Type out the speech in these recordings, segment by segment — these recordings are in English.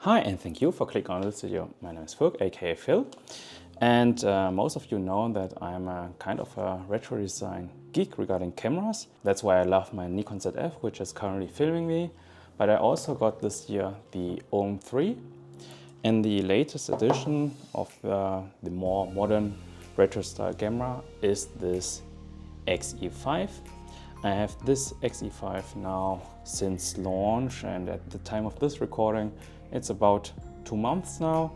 Hi, and thank you for clicking on this video. My name is Fug, aka Phil, and most of you know that I'm a kind of a retro design geek regarding cameras. That's why I love my Nikon ZF, which is currently filming me. But I also got this year the OM3, and the latest edition of the more modern retro style camera is this X-E5. I have this X-E5 now since launch, and at the time of this recording it's about 2 months now.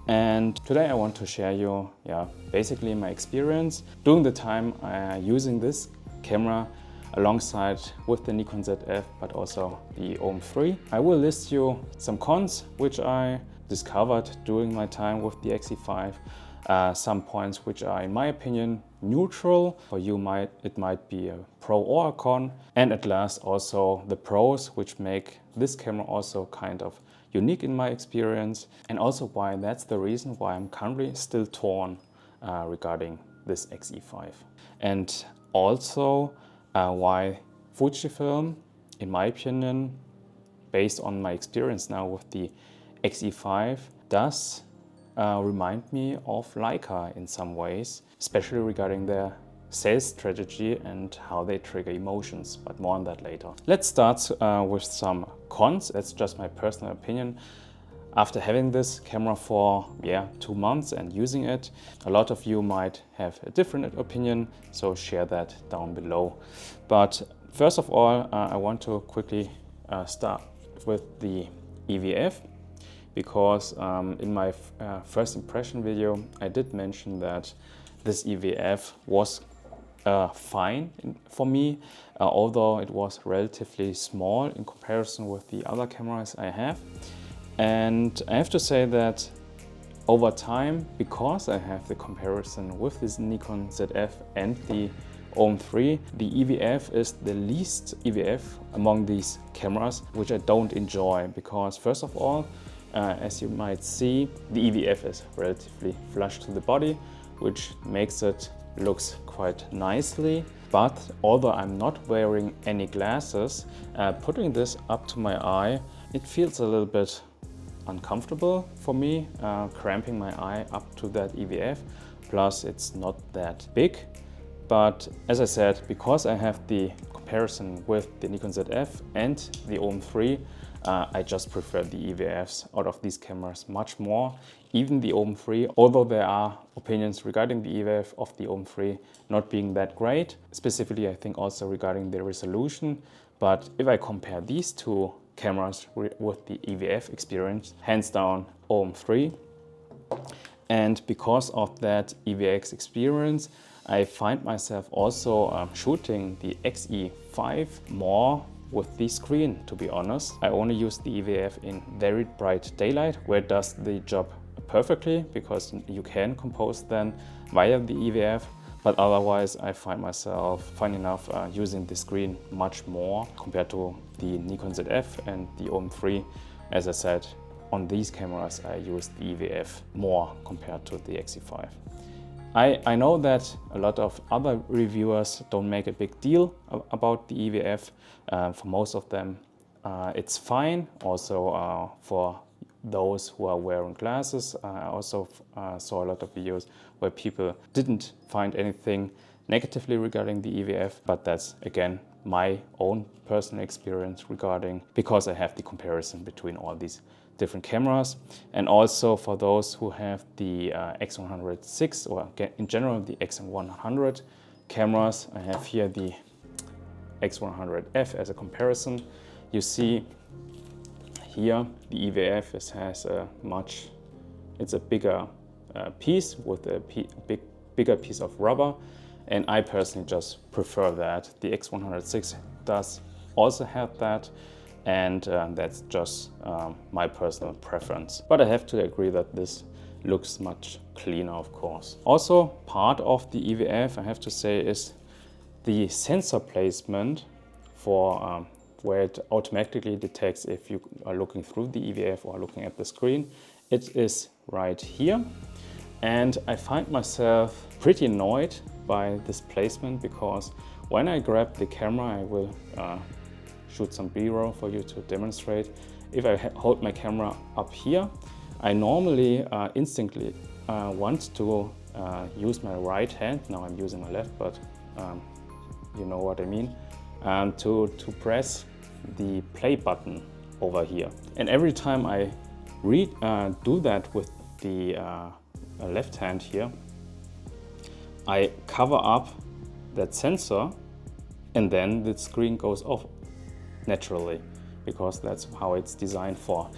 And today I want to share you basically my experience during the time using this camera alongside with the Nikon ZF, but also the OM3. I will list you some cons which I discovered during my time with the X-E5, some points which are in my opinion neutral. For you it might be a pro or a con, and at last also the pros which make this camera also kind of unique in my experience, and also why that's the reason why I'm currently still torn regarding this X-E5, and also why Fujifilm, in my opinion, based on my experience now with the X-E5, does remind me of Leica in some ways, especially regarding their sales strategy and how they trigger emotions, but more on that later. Let's start with some cons. That's just my personal opinion. After having this camera for 2 months and using it, a lot of you might have a different opinion, so share that down below. But first of all, I want to quickly start with the EVF, because in my first impression video I did mention that this EVF was fine for me, although it was relatively small in comparison with the other cameras I have. And I have to say that over time, because I have the comparison with this Nikon ZF and the OM3, the EVF is the least EVF among these cameras, which I don't enjoy, because first of all, as you might see, the EVF is relatively flush to the body, which makes it looks quite nicely. But although I'm not wearing any glasses, putting this up to my eye, it feels a little bit uncomfortable for me, cramping my eye up to that EVF. Plus it's not that big. But as I said, because I have the comparison with the Nikon ZF and the OM3, I just prefer the EVFs out of these cameras much more. Even the OM3, although there are opinions regarding the EVF of the OM3 not being that great, specifically I think also regarding the resolution. But if I compare these two cameras with the EVF experience, hands down OM3. And because of that EVX experience, I find myself also shooting the X-E5 more with the screen, to be honest. I only use the EVF in very bright daylight, where it does the job perfectly, because you can compose then via the EVF. But otherwise, I find myself fine enough using the screen much more compared to the Nikon ZF and the OM3. As I said, on these cameras, I use the EVF more compared to the X-E5. I know that a lot of other reviewers don't make a big deal about the EVF. For most of them, it's fine. Also, for those who are wearing glasses, I also saw a lot of videos where people didn't find anything negatively regarding the EVF, but that's again my own personal experience regarding, because I have the comparison between all these different cameras. And also for those who have the X100VI, or in general the X100 cameras, I have here the X100F as a comparison. You see here the EVF has it's a bigger piece with a bigger piece of rubber, and I personally just prefer that. The X100VI does also have that, and that's just my personal preference. But I have to agree that this looks much cleaner, of course. Also, part of the EVF, I have to say, is the sensor placement for where it automatically detects if you are looking through the EVF or looking at the screen. It is right here. And I find myself pretty annoyed by this placement, because when I grab the camera, I will shoot some B-roll for you to demonstrate. if I hold my camera up here, I normally instinctively want to use my right hand. Now I'm using my left, but you know what I mean, to press the play button over here. And every time I do that with the left hand here, I cover up that sensor, and then the screen goes off naturally, because that's how it's designed for.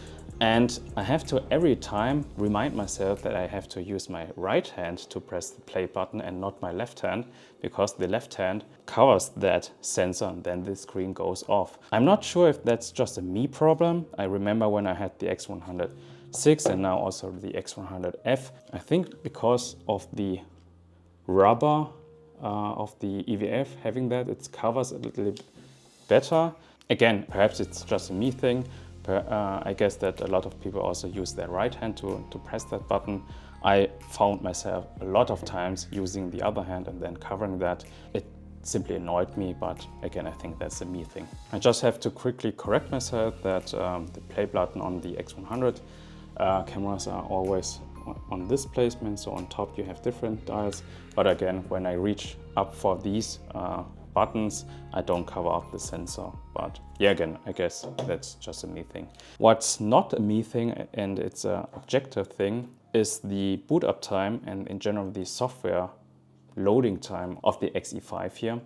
And I have to every time remind myself that I have to use my right hand to press the play button and not my left hand, because the left hand covers that sensor and then the screen goes off. I'm not sure if that's just a me problem. I remember when I had the X100VI and now also the X100F. I think because of the rubber of the EVF, having that, it covers a little bit better. Again, perhaps it's just a me thing. I guess that a lot of people also use their right hand to press that button. I found myself a lot of times using the other hand and then covering that. It simply annoyed me, but again, I think that's a me thing. I just have to quickly correct myself that the play button on the X100 cameras are always on this placement, so on top you have different dials. But again, when I reach up for these buttons, I don't cover up the sensor. But yeah, again, I guess that's just a me thing. What's not a me thing, and it's an objective thing, is the boot up time and in general the software loading time of the X-E5 here.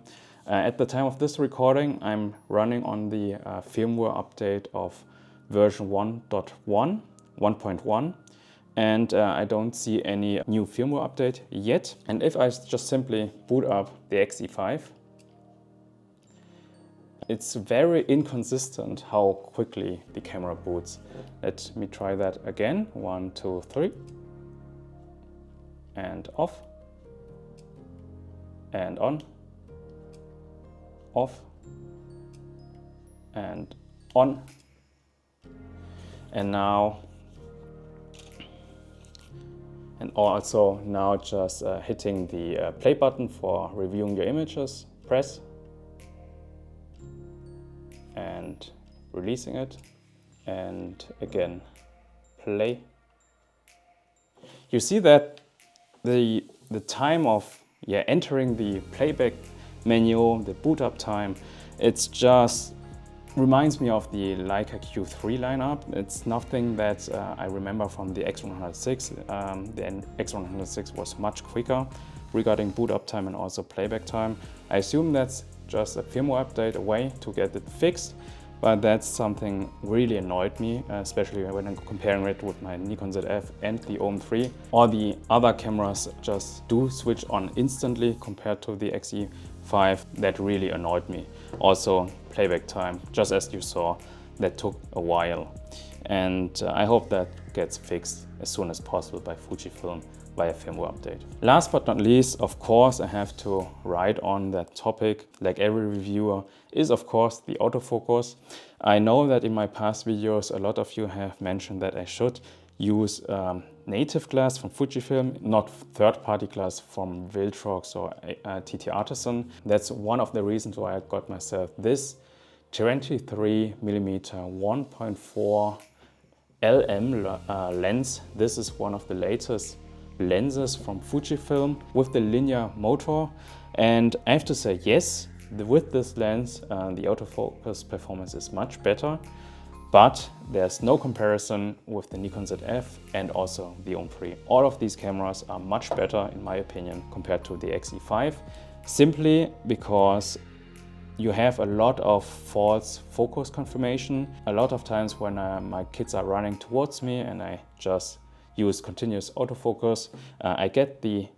At the time of this recording, I'm running on the firmware update of version 1.1, and I don't see any new firmware update yet. And if I just simply boot up the X-E5, it's very inconsistent how quickly the camera boots. Let me try that again. 1, 2, 3. And off. And on. Off. And on. And now. And also now just hitting the play button for reviewing your images. Press. And releasing it, and again play. You see that the time of entering the playback menu, the boot up time, it's just reminds me of the Leica Q3 lineup. It's nothing that I remember from the X100VI. The X100VI was much quicker regarding boot up time and also playback time. I assume that's just a firmware update, a way to get it fixed, but that's something really annoyed me, especially when I'm comparing it with my Nikon ZF and the OM3. All the other cameras just do switch on instantly compared to the X-E5. That really annoyed me. Also playback time, just as you saw, that took a while. And I hope that gets fixed as soon as possible by Fujifilm via firmware update. Last but not least, of course, I have to write on that topic, like every reviewer, is of course the autofocus. I know that in my past videos, a lot of you have mentioned that I should use native glass from Fujifilm, not third-party glass from Viltrox or TTArtisan. That's one of the reasons why I got myself this 23mm 1.4 LM lens. This is one of the latest lenses from Fujifilm with the linear motor, and I have to say yes, with this lens the autofocus performance is much better, but there's no comparison with the Nikon ZF and also the OM3. All of these cameras are much better in my opinion compared to the X-E5, simply because you have a lot of false focus confirmation. A lot of times when my kids are running towards me and I just use continuous autofocus, I get the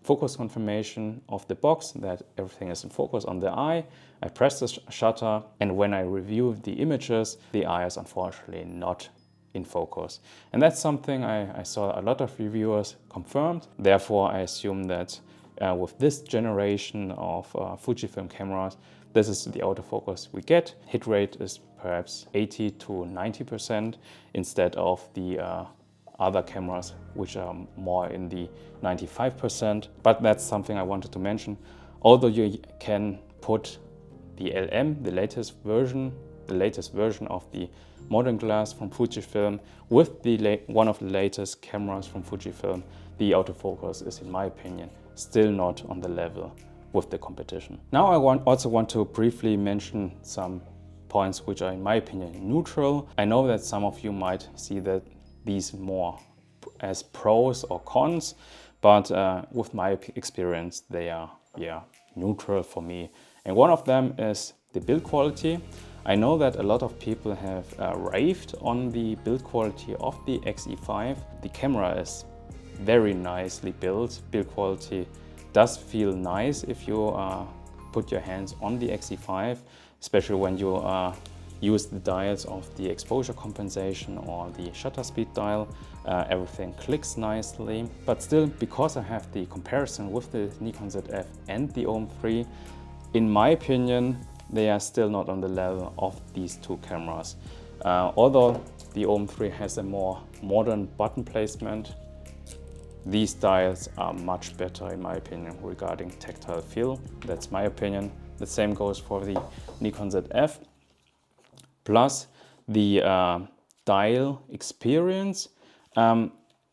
focus confirmation of the box that everything is in focus on the eye. I press the shutter, and when I review the images, the eye is unfortunately not in focus. And that's something I saw a lot of reviewers confirmed. Therefore, I assume that with this generation of Fujifilm cameras, this is the autofocus we get. Hit rate is perhaps 80 to 90% instead of the other cameras, which are more in the 95%. But that's something I wanted to mention. Although you can put the LM, the latest version of the modern glass from Fujifilm with the one of the latest cameras from Fujifilm, the autofocus is, in my opinion, still not on the level with the competition. Now I also want to briefly mention some points which are, in my opinion, neutral. I know that some of you might see that these more as pros or cons, but with my experience, they are neutral for me. And one of them is the build quality. I know that a lot of people have raved on the build quality of the X-E5. The camera is very nicely built. Build quality does feel nice if you put your hands on the X-E5, especially when you use the dials of the exposure compensation or the shutter speed dial. Everything clicks nicely, but still, because I have the comparison with the Nikon ZF and the OM3, in my opinion, they are still not on the level of these two cameras. Although the OM3 has a more modern button placement, these dials are much better, in my opinion, regarding tactile feel. That's my opinion. The same goes for the Nikon ZF. Plus the dial experience,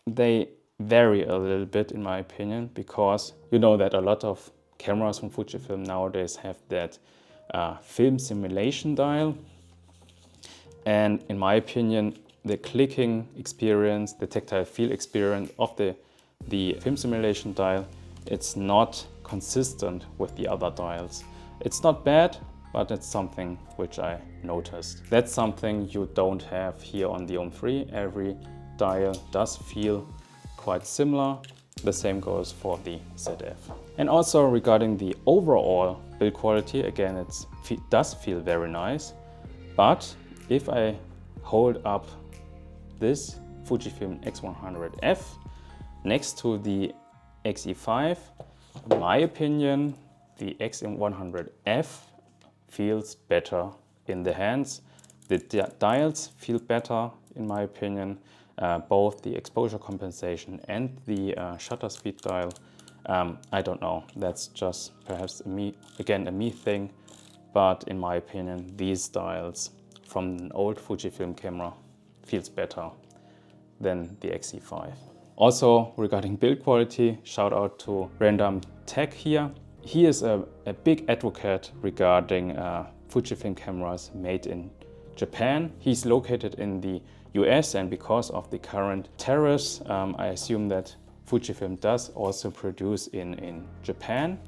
they vary a little bit, in my opinion, because you know that a lot of cameras from Fujifilm nowadays have that film simulation dial. And in my opinion, the clicking experience, the tactile feel experience of the film simulation dial, it's not consistent with the other dials. It's not bad, but it's something which I noticed. That's something you don't have here on the OM3. Every dial does feel quite similar. The same goes for the ZF. And also regarding the overall build quality, again, it does feel very nice. But if I hold up this Fujifilm X100F next to the X-E5, in my opinion, the X100F feels better in the hands. The dials feel better, in my opinion. Both the exposure compensation and the shutter speed dial. I don't know, that's just perhaps a me thing, but in my opinion, these dials from an old Fujifilm camera feels better than the X-E5. Also regarding build quality, shout out to Random Tech here. He is a big advocate regarding Fujifilm cameras made in Japan. He's located in the US, and because of the current tariffs, I assume that Fujifilm does also produce in Japan.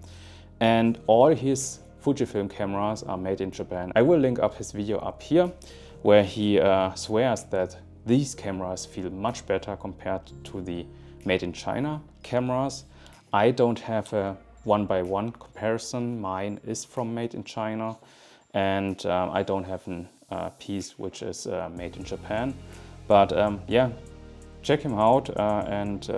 And all his Fujifilm cameras are made in Japan. I will link up his video up here, where he swears that these cameras feel much better compared to the made in China cameras. I don't have a one-by-one comparison. Mine is from made in China, and I don't have a piece which is made in Japan. But yeah, check him out, and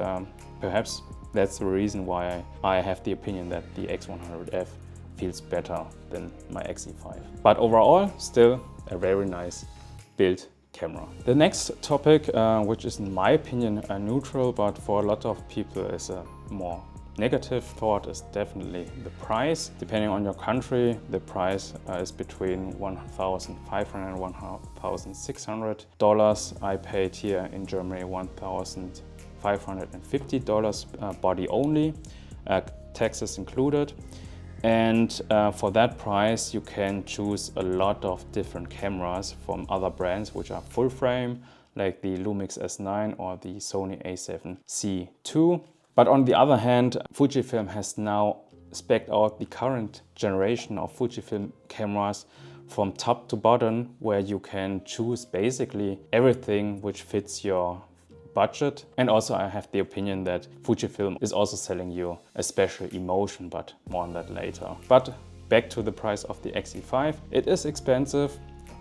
perhaps that's the reason why I have the opinion that the X100F feels better than my X-E5. But overall, still a very nice build camera. The next topic, which is in my opinion neutral, but for a lot of people is a more negative thought, is definitely the price. Depending on your country, the price is between $1,500 and $1,600. I paid here in Germany $1,550 body only, taxes included. And for that price, you can choose a lot of different cameras from other brands which are full frame, like the Lumix S9 or the Sony A7C II. But on the other hand, Fujifilm has now spec'd out the current generation of Fujifilm cameras from top to bottom, where you can choose basically everything which fits your budget. And also I have the opinion that Fujifilm is also selling you a special emotion, but more on that later. But back to the price of the X-E5. It is expensive,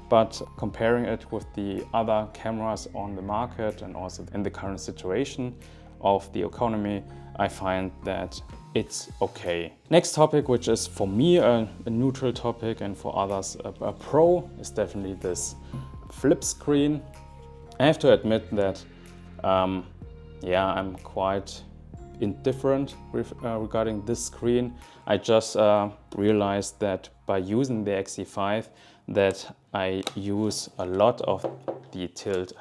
but comparing it with the other cameras on the market and also in the current situation of the economy, I find that it's okay. Next topic, which is for me a neutral topic and for others a pro, is definitely this flip screen. I have to admit that yeah, I'm quite indifferent regarding this screen. I just realized that by using the X-E5 that I use a lot of the tilt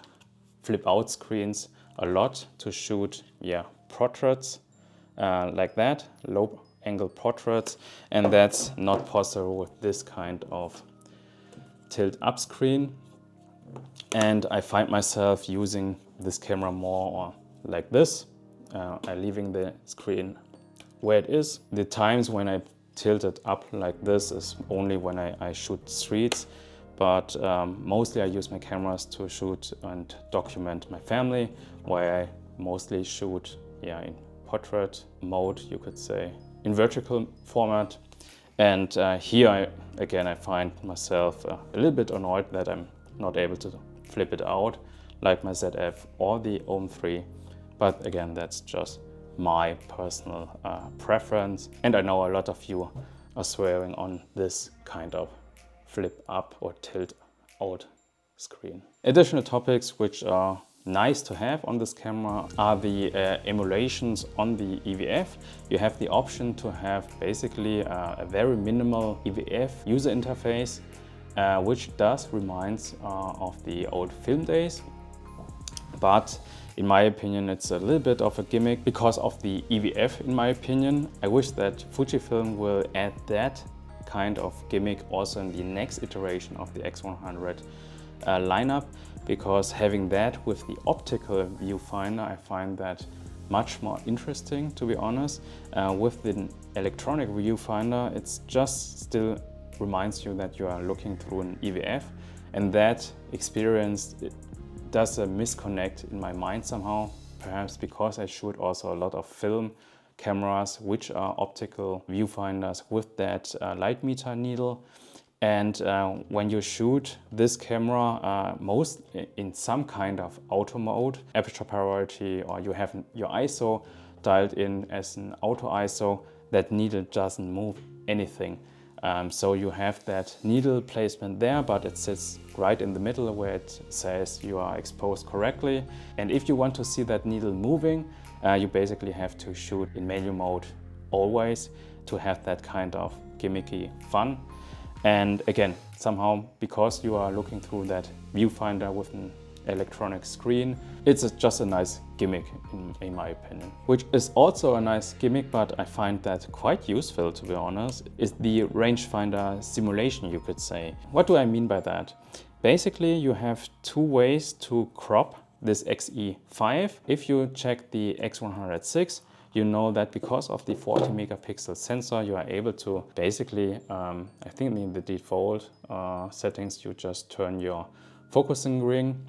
flip out screens a lot to shoot, yeah, portraits like that, low angle portraits, and that's not possible with this kind of tilt up screen. And I find myself using this camera more like this, I'm leaving the screen where it is. The times when I tilt it up like this is only when I shoot streets, but mostly I use my cameras to shoot and document my family, where I mostly shoot, yeah, in portrait mode, you could say, in vertical format. And here again I find myself a little bit annoyed that I'm not able to flip it out like my ZF or the OM3, but again, that's just my personal preference, and I know a lot of you are swearing on this kind of flip up or tilt out screen. Additional topics which are nice to have on this camera are the emulations on the EVF. You have the option to have basically a very minimal EVF user interface, which does reminds of the old film days, but in my opinion it's a little bit of a gimmick because of the EVF. In my opinion, I wish that Fujifilm will add that kind of gimmick also in the next iteration of the X100 lineup, because having that with the optical viewfinder, I find that much more interesting, to be honest. With the electronic viewfinder, it's just still reminds you that you are looking through an EVF, and that experience does a misconnect in my mind somehow, perhaps because I shoot also a lot of film cameras which are optical viewfinders with that light meter needle. And when you shoot this camera most in some kind of auto mode, aperture priority, or you have your ISO dialed in as an auto ISO, that needle doesn't move anything. So you have that needle placement there, but it sits right in the middle where it says you are exposed correctly. And if you want to see that needle moving, you basically have to shoot in manual mode always to have that kind of gimmicky fun. And again, somehow, because you are looking through that viewfinder with an electronic screen, it's just a nice gimmick in my opinion. Which is also a nice gimmick, but I find that quite useful, to be honest, is the rangefinder simulation, you could say. What do I mean by that? Basically, you have two ways to crop this X-E5. If you check the X100VI, you know that because of the 40 megapixel sensor, you are able to basically, I think in the default settings, you just turn your focusing ring,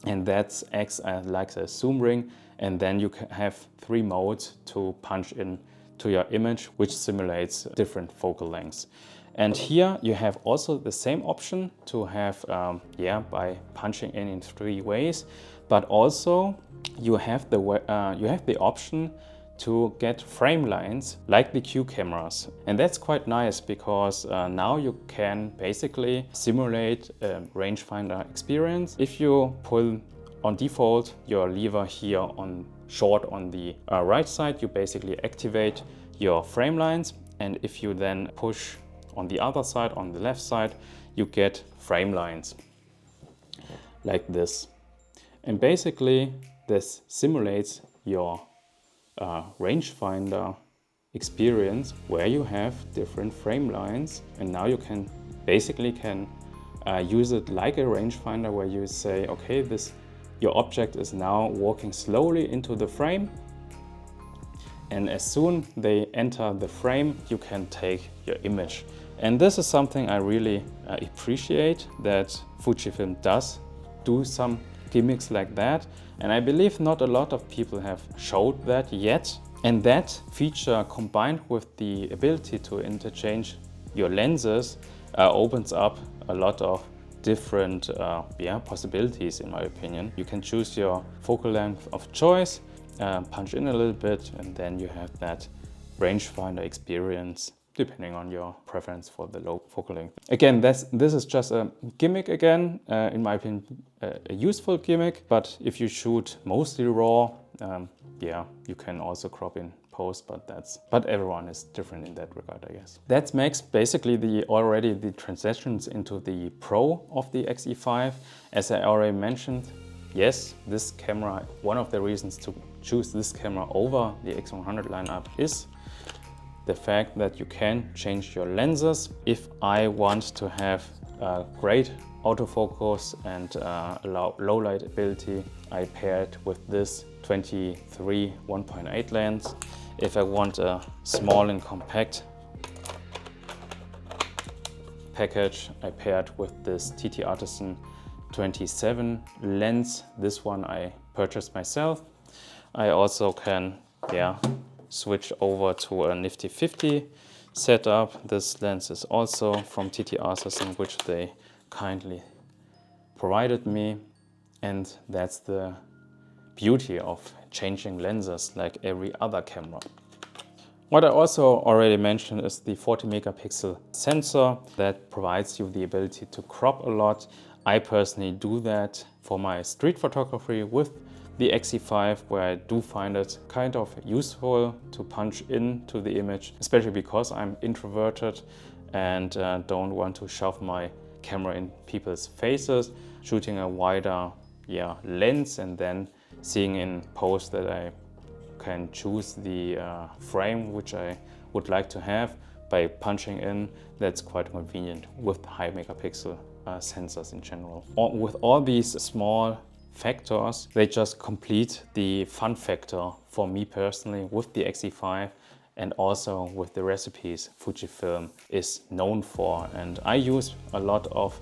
and that acts like a zoom ring, and then you have 3 modes to punch in to your image, which simulates different focal lengths. And here you have also the same option to have, by punching in 3 ways, but also you have the option to get frame lines like the Q cameras. And that's quite nice because now you can basically simulate a rangefinder experience. If you pull on default your lever here on short on the right side, you basically activate your frame lines. And if you then push on the other side, on the left side, you get frame lines like this. And basically this simulates your rangefinder experience where you have different frame lines, and now you can basically use it like a rangefinder where you say, okay, your object is now walking slowly into the frame, and as soon they enter the frame, you can take your image. And this is something I really appreciate, that Fujifilm does do some gimmicks like that, and I believe not a lot of people have showed that yet. And that feature, combined with the ability to interchange your lenses, opens up a lot of different possibilities, in my opinion. You can choose your focal length of choice, punch in a little bit, and then you have that rangefinder experience depending on your preference for the low focal length. Again, this is just a gimmick again, in my opinion, a useful gimmick, but if you shoot mostly raw, you can also crop in post, but everyone is different in that regard, I guess. That makes basically already the transitions into the Pro of the X-E5. As I already mentioned, yes, this camera, one of the reasons to choose this camera over the X100 lineup is the fact that you can change your lenses. If I want to have a great autofocus and low light ability, I pair it with this 23 1.8 lens. If I want a small and compact package, I pair it with this TTArtisan 27 lens. This one I purchased myself. I also can switch over to a nifty 50 setup. This lens is also from TTArtisan, which they kindly provided me, and that's the beauty of changing lenses like every other camera. What I also already mentioned is the 40 megapixel sensor that provides you the ability to crop a lot. I personally do that for my street photography with the X-E5, where I do find it kind of useful to punch into the image, especially because I'm introverted and don't want to shove my camera in people's faces. Shooting a wider lens and then seeing in post that I can choose the frame which I would like to have by punching in, that's quite convenient with high megapixel sensors in general. With all these small factors, they just complete the fun factor for me personally with the X-E5 and also with the recipes Fujifilm is known for. And I use a lot of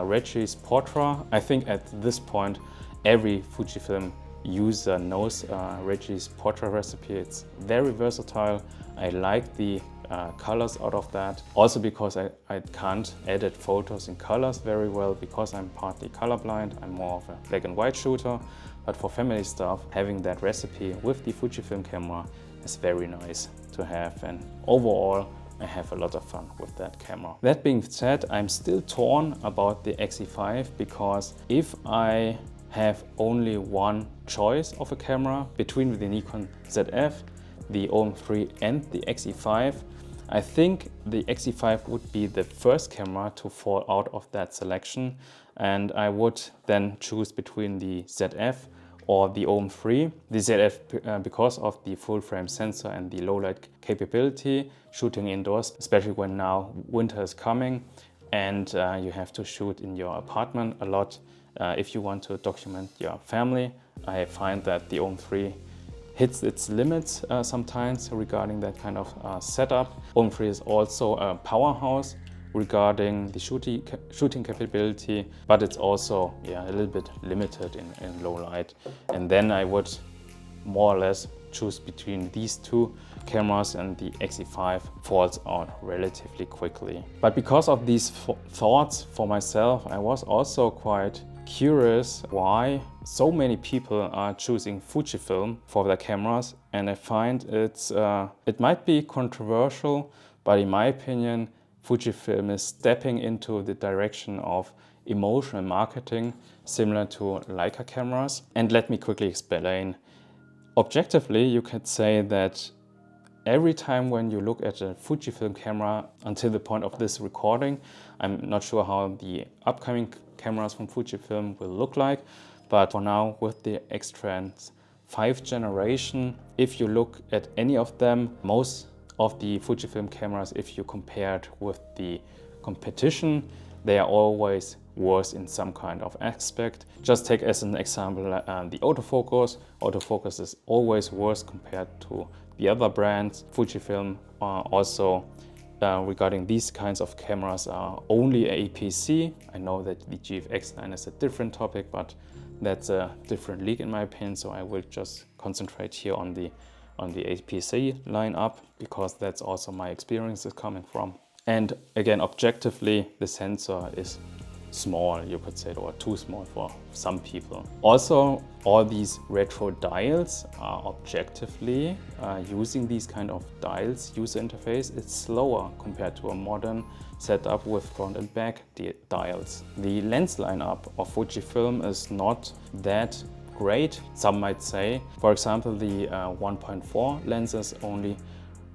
Reggie's Portra. I think at this point every Fujifilm user knows Reggie's Portra recipe. It's very versatile. I like the colors out of that. Also because I can't edit photos in colors very well because I'm partly colorblind. I'm more of a black and white shooter. But for family stuff, having that recipe with the Fujifilm camera is very nice to have. And overall, I have a lot of fun with that camera. That being said, I'm still torn about the X-E5 because if I have only one choice of a camera between the Nikon ZF, the OM3 and the X-E5, I think the X-E5 would be the first camera to fall out of that selection, and I would then choose between the ZF or the OM3. The ZF because of the full frame sensor and the low light capability, shooting indoors, especially when now winter is coming and you have to shoot in your apartment a lot. If you want to document your family, I find that the OM3 hits its limits sometimes regarding that kind of setup. OM3 is also a powerhouse regarding the shooting capability, but it's also a little bit limited in low light. And then I would more or less choose between these two cameras, and the X-E5 falls out relatively quickly. But because of these thoughts for myself, I was also quite curious why so many people are choosing Fujifilm for their cameras, and I find it might be controversial, but in my opinion, Fujifilm is stepping into the direction of emotional marketing similar to Leica cameras. And let me quickly explain. Objectively, you could say that every time when you look at a Fujifilm camera, until the point of this recording, I'm not sure how the upcoming cameras from Fujifilm will look like, but for now with the X-Trans 5th generation, if you look at any of them, most of the Fujifilm cameras, if you compare it with the competition, they are always worse in some kind of aspect. Just take as an example the autofocus. Autofocus is always worse compared to the other brands. Fujifilm also regarding these kinds of cameras are only APC. I know that the GFX9 is a different topic, but that's a different league in my opinion, so I will just concentrate here on the APC lineup because that's also my experience is coming from. And again, objectively, the sensor is small, you could say, or too small for some people. Also, all these retro dials are objectively using these kind of dials user interface. It's slower compared to a modern setup with front and back dials. The lens lineup of Fujifilm is not that great, some might say. For example, the 1.4 lenses only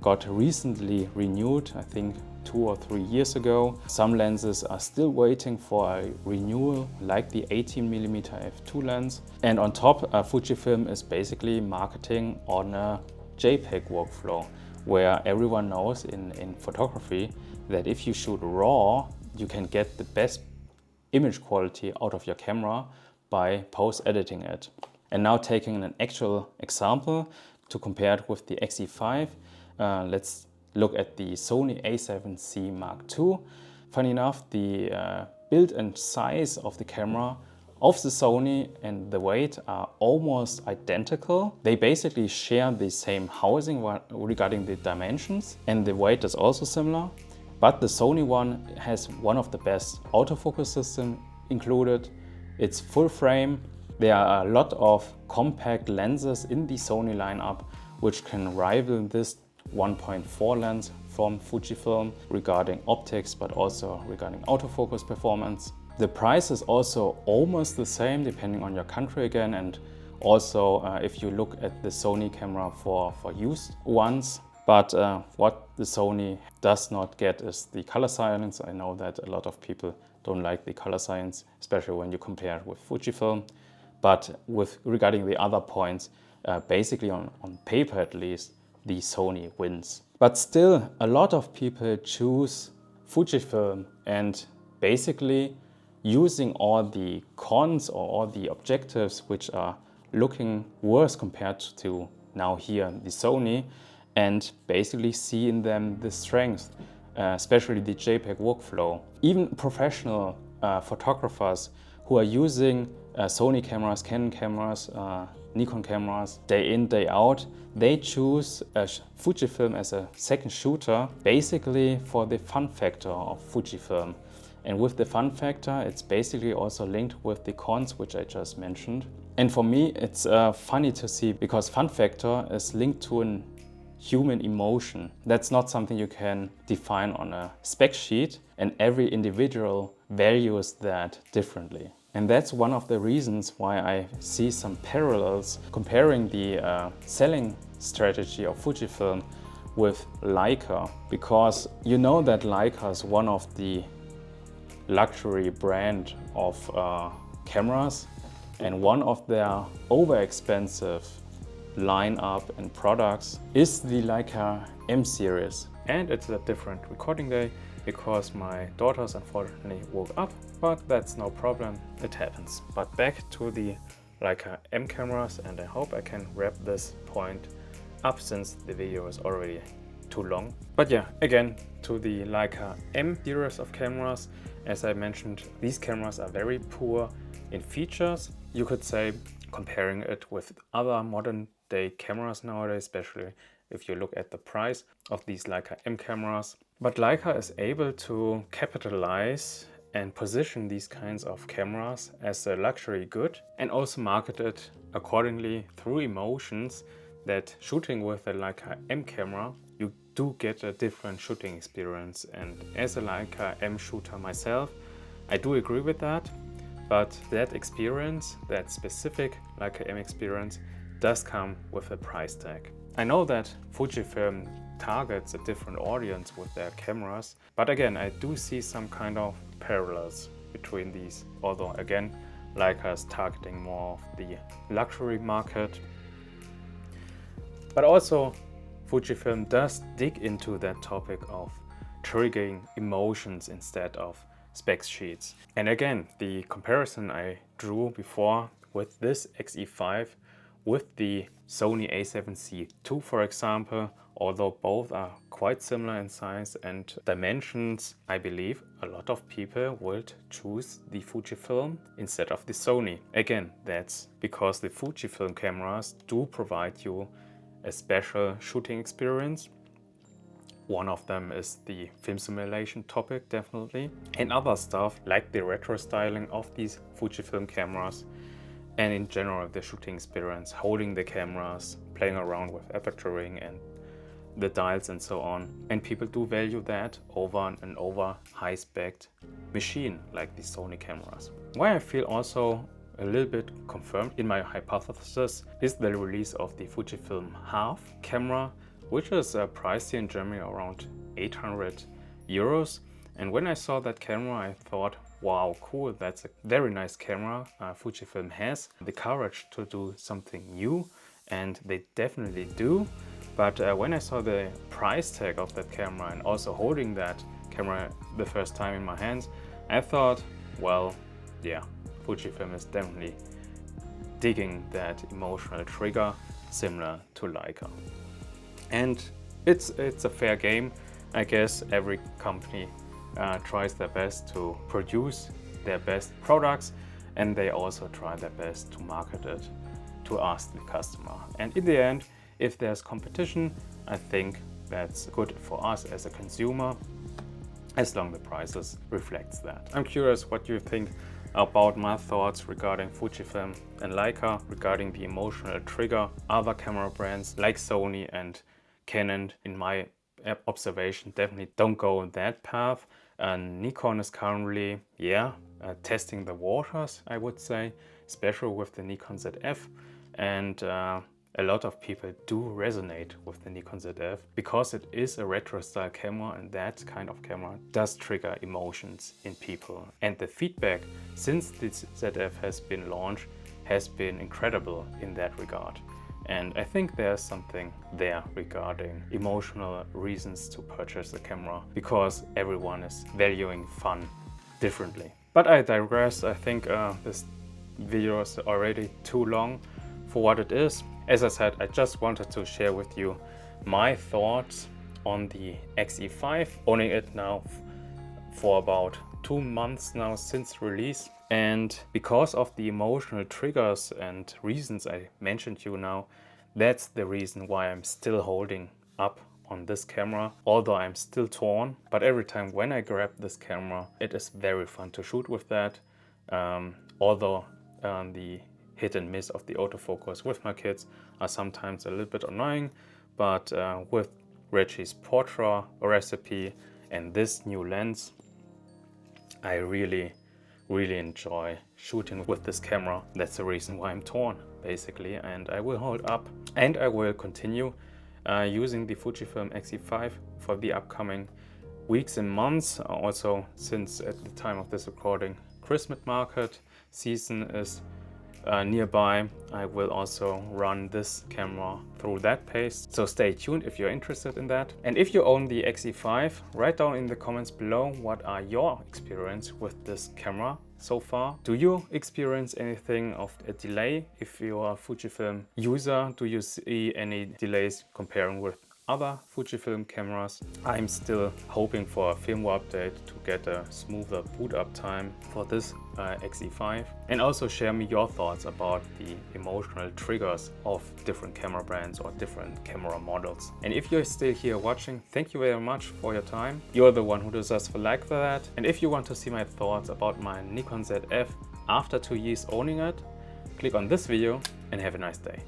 got recently renewed, I think 2 or 3 years ago. Some lenses are still waiting for a renewal, like the 18mm f2 lens. And on top, Fujifilm is basically marketing on a JPEG workflow, where everyone knows in photography that if you shoot RAW, you can get the best image quality out of your camera by post-editing it. And now taking an actual example to compare it with the X-E5, let's look at the Sony A7C Mark II. Funny enough, the build and size of the camera of the Sony and the weight are almost identical. They basically share the same housing regarding the dimensions, and the weight is also similar. But the Sony one has one of the best autofocus systems included. It's full frame. There are a lot of compact lenses in the Sony lineup which can rival this 1.4 lens from Fujifilm regarding optics, but also regarding autofocus performance. The price is also almost the same depending on your country again, and also if you look at the Sony camera for used ones. But what the Sony does not get is the color science. I know that a lot of people don't like the color science, especially when you compare it with Fujifilm. But regarding the other points, basically on paper at least, the Sony wins. But still, a lot of people choose Fujifilm, and basically using all the cons or all the objectives which are looking worse compared to now here the Sony, and basically see in them the strength, especially the JPEG workflow. Even professional photographers who are using Sony cameras, Canon cameras, Nikon cameras day in, day out, they choose Fujifilm as a second shooter, basically for the fun factor of Fujifilm. And with the fun factor, it's basically also linked with the cons, which I just mentioned. And for me, it's funny to see, because fun factor is linked to an human emotion. That's not something you can define on a spec sheet, and every individual values that differently. And that's one of the reasons why I see some parallels comparing the selling strategy of Fujifilm with Leica, because you know that Leica is one of the luxury brand of cameras, and one of their over-expensive lineup and products is the Leica M series. And it's a different recording day because my daughters unfortunately woke up, but that's no problem, it happens. But back to the Leica M cameras, and I hope I can wrap this point up since the video is already too long. But yeah, again, to the Leica M series of cameras, as I mentioned, these cameras are very poor in features. You could say, comparing it with other modern day cameras nowadays, especially if you look at the price of these Leica M cameras. But Leica is able to capitalize and position these kinds of cameras as a luxury good, and also market it accordingly through emotions, that shooting with a Leica M camera, you do get a different shooting experience. And as a Leica M shooter myself, I do agree with that. But that experience, that specific Leica M experience, does come with a price tag. I know that Fujifilm targets a different audience with their cameras, but again, I do see some kind of parallels between these. Although again, Leica is targeting more of the luxury market. But also, Fujifilm does dig into that topic of triggering emotions instead of spec sheets. And again, the comparison I drew before with this X-E5 with the Sony A7C II, for example, although both are quite similar in size and dimensions, I believe a lot of people would choose the Fujifilm instead of the Sony. Again, that's because the Fujifilm cameras do provide you a special shooting experience. One of them is the film simulation topic, definitely, and other stuff like the retro styling of these Fujifilm cameras, and in general the shooting experience, holding the cameras, playing around with aperturing and the dials and so on. And people do value that over an high-spec machine like the Sony cameras. Why I feel also a little bit confirmed in my hypothesis is the release of the Fujifilm Half camera, which is priced here in Germany around 800 euros. And when I saw that camera, I thought, wow, cool, that's a very nice camera. Fujifilm has the courage to do something new, and they definitely do. But when I saw the price tag of that camera and also holding that camera the first time in my hands, I thought, well, yeah, Fujifilm is definitely digging that emotional trigger similar to Leica. And it's a fair game. I guess every company tries their best to produce their best products, and they also try their best to market it to us, the customer. And in the end, if there's competition, I think that's good for us as a consumer, as long as the prices reflects that. I'm curious what you think about my thoughts regarding Fujifilm and Leica, regarding the emotional trigger. Other camera brands like Sony and Canon, in my observation, definitely don't go on that path. And Nikon is currently, testing the waters, I would say, especially with the Nikon ZF. And a lot of people do resonate with the Nikon ZF because it is a retro style camera, and that kind of camera does trigger emotions in people. And the feedback since this ZF has been launched has been incredible in that regard. And I think there's something there regarding emotional reasons to purchase the camera, because everyone is valuing fun differently. But I digress. I think this video is already too long for what it is. As I said, I just wanted to share with you my thoughts on the X-E5, owning it now for about 2 months now since release. And because of the emotional triggers and reasons I mentioned to you now, that's the reason why I'm still holding up on this camera, although I'm still torn. But every time when I grab this camera, it is very fun to shoot with that. Although the hit and miss of the autofocus with my kids are sometimes a little bit annoying, but with Reggie's Portra recipe and this new lens, I really enjoy shooting with this camera. That's the reason why I'm torn, basically, and I will hold up and I will continue using the Fujifilm X-E5 for the upcoming weeks and months. Also, since at the time of this recording, Christmas market season is nearby, I will also run this camera through that pace. So stay tuned if you're interested in that. And if you own the X-E5, write down in the comments below what are your experience with this camera so far. Do you experience anything of a delay? If you're a Fujifilm user, do you see any delays comparing with other Fujifilm cameras? I'm still hoping for a firmware update to get a smoother boot up time for this X-E5. And also share me your thoughts about the emotional triggers of different camera brands or different camera models. And if you're still here watching, thank you very much for your time. You're the one who deserves a like for that. And if you want to see my thoughts about my Nikon ZF after 2 years owning it, click on this video and have a nice day.